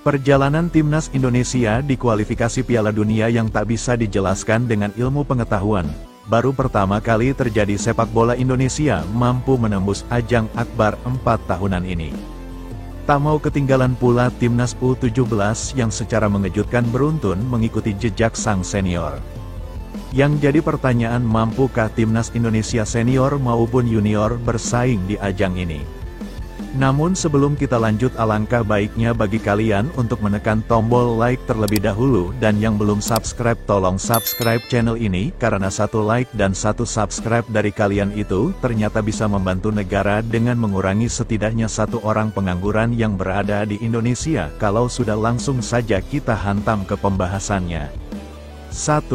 Perjalanan Timnas Indonesia di kualifikasi Piala Dunia yang tak bisa dijelaskan dengan ilmu pengetahuan. Baru pertama kali terjadi sepak bola Indonesia mampu menembus ajang akbar 4 tahunan ini. Tak mau ketinggalan pula Timnas U17 yang secara mengejutkan beruntun mengikuti jejak sang senior. Yang jadi pertanyaan, mampukah Timnas Indonesia senior maupun junior bersaing di ajang ini? Namun sebelum kita lanjut, alangkah baiknya bagi kalian untuk menekan tombol like terlebih dahulu, dan yang belum subscribe tolong subscribe channel ini, karena satu like dan satu subscribe dari kalian itu ternyata bisa membantu negara dengan mengurangi setidaknya satu orang pengangguran yang berada di Indonesia. Kalau sudah, langsung saja kita hantam ke pembahasannya. 1.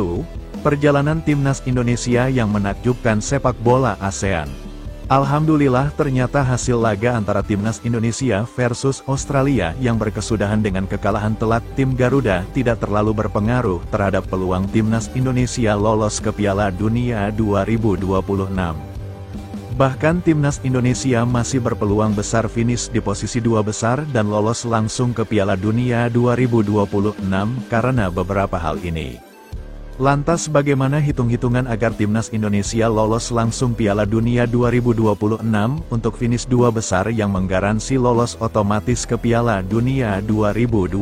Perjalanan Timnas Indonesia yang menakjubkan sepak bola ASEAN. Alhamdulillah, ternyata hasil laga antara Timnas Indonesia versus Australia yang berkesudahan dengan kekalahan telak tim Garuda tidak terlalu berpengaruh terhadap peluang Timnas Indonesia lolos ke Piala Dunia 2026. Bahkan Timnas Indonesia masih berpeluang besar finish di posisi 2 besar dan lolos langsung ke Piala Dunia 2026 karena beberapa hal ini. Lantas bagaimana hitung-hitungan agar Timnas Indonesia lolos langsung Piala Dunia 2026 untuk finish 2 besar yang menggaransi lolos otomatis ke Piala Dunia 2026?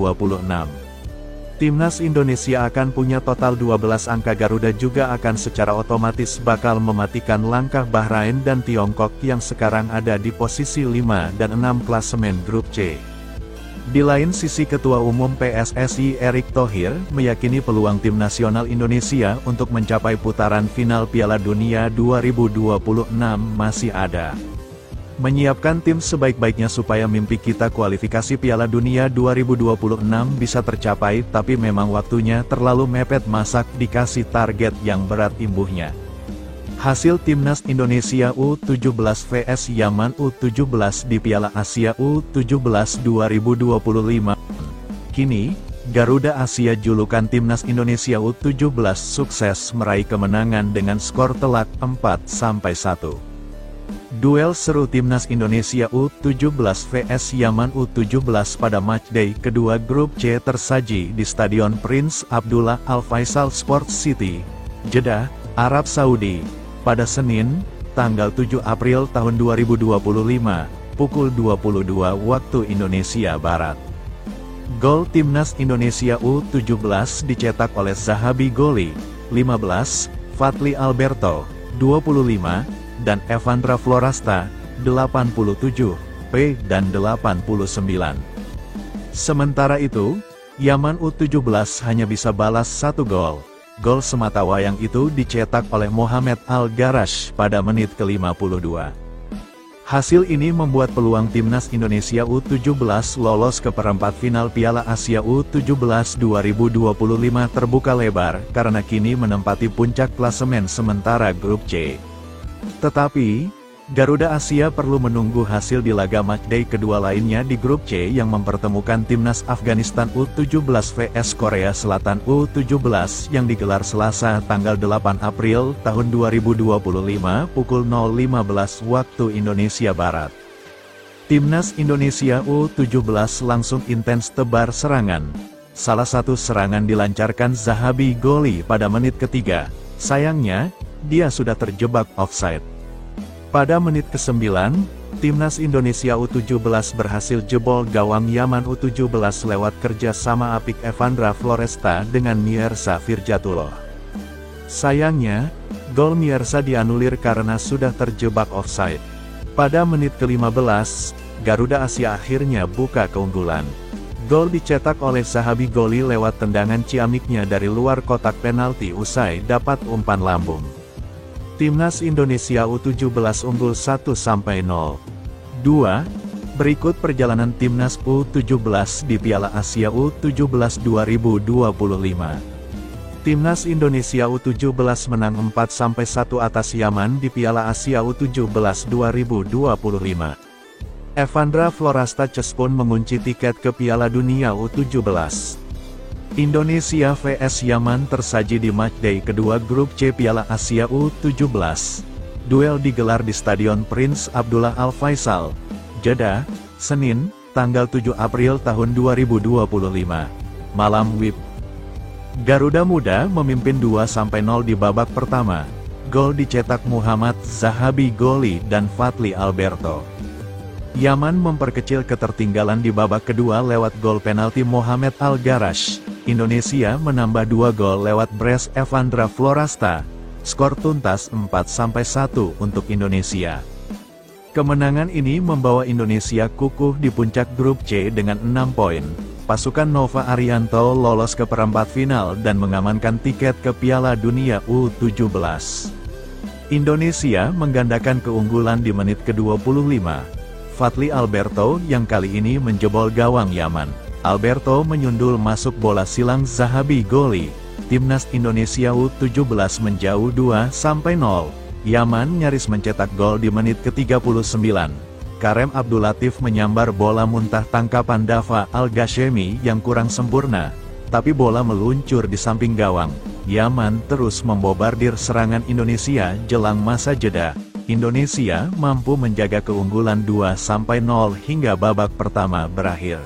Timnas Indonesia akan punya total 12 angka. Garuda juga akan secara otomatis bakal mematikan langkah Bahrain dan Tiongkok yang sekarang ada di posisi 5 dan 6 klasemen grup C. Di lain sisi, Ketua Umum PSSI Erick Thohir meyakini peluang tim nasional Indonesia untuk mencapai putaran final Piala Dunia 2026 masih ada. Menyiapkan tim sebaik-baiknya supaya mimpi kita kualifikasi Piala Dunia 2026 bisa tercapai, tapi memang waktunya terlalu mepet, masak dikasih target yang berat imbuhnya. Hasil Timnas Indonesia U17 vs Yaman U17 di Piala Asia U17 2025. Kini, Garuda Asia julukan Timnas Indonesia U17 sukses meraih kemenangan dengan skor telak 4-1. Duel seru Timnas Indonesia U17 vs Yaman U17 pada matchday kedua grup C tersaji di Stadion Prince Abdullah Al Faisal Sports City, Jeddah, Arab Saudi, pada Senin, tanggal 7 April tahun 2025, pukul 22 waktu Indonesia Barat. Gol Timnas Indonesia U17 dicetak oleh Zahabi Goli, 15, Fadli Alberto, 25, dan Evandra Florasta, 87, P dan 89. Sementara itu, Yaman U17 hanya bisa balas 1 gol. Gol sematawayang itu dicetak oleh Mohamed Al-Garash pada menit ke-52. Hasil ini membuat peluang Timnas Indonesia U17 lolos ke perempat final Piala Asia U17 2025 terbuka lebar, karena kini menempati puncak klasemen sementara grup C. Tetapi, Garuda Asia perlu menunggu hasil di laga matchday kedua lainnya di grup C yang mempertemukan Timnas Afghanistan U17 vs Korea Selatan U17 yang digelar Selasa tanggal 8 April tahun 2025 pukul 0.15 waktu Indonesia Barat. Timnas Indonesia U17 langsung intens tebar serangan. Salah satu serangan dilancarkan Zahabi Goli pada menit ketiga. Sayangnya, dia sudah terjebak offside. Pada menit ke-9, Timnas Indonesia U17 berhasil jebol gawang Yaman U17 lewat kerja sama apik Evandra Floresta dengan Miersa Firjatullah. Sayangnya, gol Miersa dianulir karena sudah terjebak offside. Pada menit ke-15, Garuda Asia akhirnya buka keunggulan. Gol dicetak oleh Zahabi Goli lewat tendangan ciamiknya dari luar kotak penalti usai dapat umpan lambung. Timnas Indonesia U17 unggul 1-0. 2. Berikut perjalanan Timnas U17 di Piala Asia U17 2025. Timnas Indonesia U17 menang 4-1 atas Yaman di Piala Asia U17 2025. Evandra Florasta Cespon mengunci tiket ke Piala Dunia U17. Indonesia vs Yaman tersaji di matchday kedua grup C Piala Asia U17. Duel digelar di Stadion Prince Abdullah Al Faisal, Jeddah, Senin, tanggal 7 April tahun 2025. Malam WIB. Garuda Muda memimpin 2-0 di babak pertama. Gol dicetak Muhammad Zahabi Goli dan Fadli Alberto. Yaman memperkecil ketertinggalan di babak kedua lewat gol penalti Mohamed Al-Garash. Indonesia menambah 2 gol lewat brace Evandra Florasta. Skor tuntas 4-1 untuk Indonesia. Kemenangan ini membawa Indonesia kukuh di puncak grup C dengan 6 poin. Pasukan Nova Arianto lolos ke perempat final dan mengamankan tiket ke Piala Dunia U17. Indonesia menggandakan keunggulan di menit ke-25. Fadli Alberto yang kali ini menjebol gawang Yaman. Alberto menyundul masuk bola silang Zahabi Goli. Timnas Indonesia U17 menjauh 2-0. Yaman nyaris mencetak gol di menit ke-39. Karem Abdulatif menyambar bola muntah tangkapan Dava Al-Ghashemi yang kurang sempurna, tapi bola meluncur di samping gawang. Yaman terus membobardir serangan Indonesia jelang masa jeda. Indonesia mampu menjaga keunggulan 2-0 hingga babak pertama berakhir.